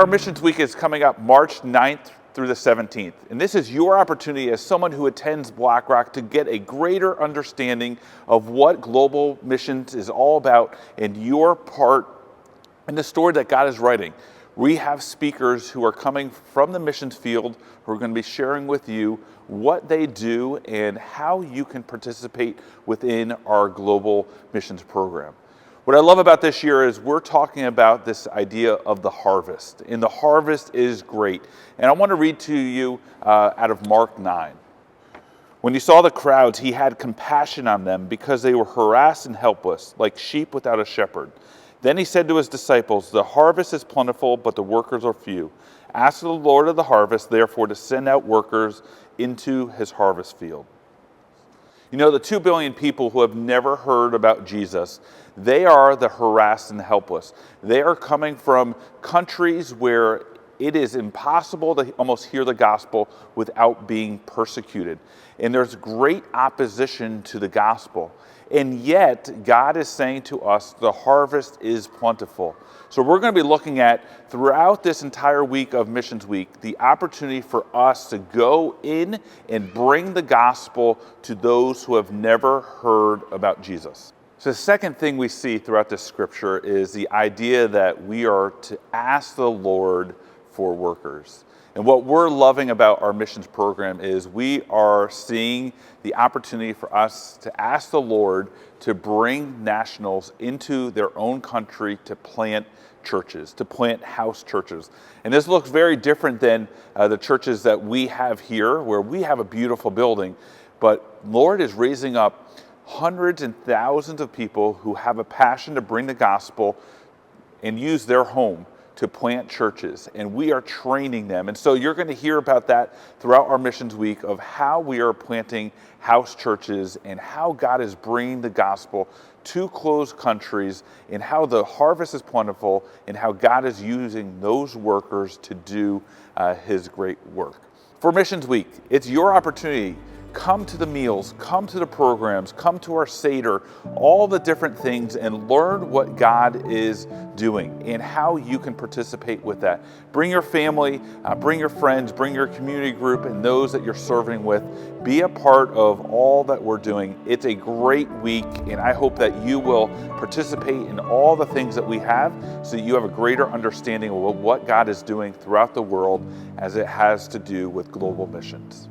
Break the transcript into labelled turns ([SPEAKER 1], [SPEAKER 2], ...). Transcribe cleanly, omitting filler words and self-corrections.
[SPEAKER 1] our Missions Week is coming up March 9th through the 17th. And this is your opportunity as someone who attends BlackRock to get a greater understanding of what global missions is all about and your part in the story that God is writing. We have speakers who are coming from the missions field who are going to be sharing with you what they do and how you can participate within our global missions program. What I love about this year is we're talking about this idea of the harvest, and the harvest is great. And I want to read to you out of Mark 9. When he saw the crowds, he had compassion on them because they were harassed and helpless, like sheep without a shepherd. Then he said to his disciples, "The harvest is plentiful, but the workers are few. Ask the Lord of the harvest, therefore, to send out workers into his harvest field." You know, the 2 billion people who have never heard about Jesus, they are the harassed and helpless. They are coming from countries where it is impossible to almost hear the gospel without being persecuted. And there's great opposition to the gospel. And yet, God is saying to us, the harvest is plentiful. So we're going to be looking at, throughout this entire week of Missions Week, the opportunity for us to go in and bring the gospel to those who have never heard about Jesus. So the second thing we see throughout this scripture is the idea that we are to ask the Lord for workers. And what we're loving about our missions program is we are seeing the opportunity for us to ask the Lord to bring nationals into their own country to plant churches, to plant house churches. And this looks very different than the churches that we have here, where we have a beautiful building. But Lord is raising up hundreds and thousands of people who have a passion to bring the gospel and use their home to plant churches, and we are training them. And so you're going to hear about that throughout our Missions Week of how we are planting house churches and how God is bringing the gospel to closed countries and how the harvest is plentiful and how God is using those workers to do his great work. For Missions Week, it's your opportunity. Come to the meals, come to the programs, come to our Seder, all the different things, and learn what God is doing and how you can participate with that. Bring your family, bring your friends, bring your community group and those that you're serving with. Be a part of all that we're doing. It's a great week, and I hope that you will participate in all the things that we have so that you have a greater understanding of what God is doing throughout the world as it has to do with global missions.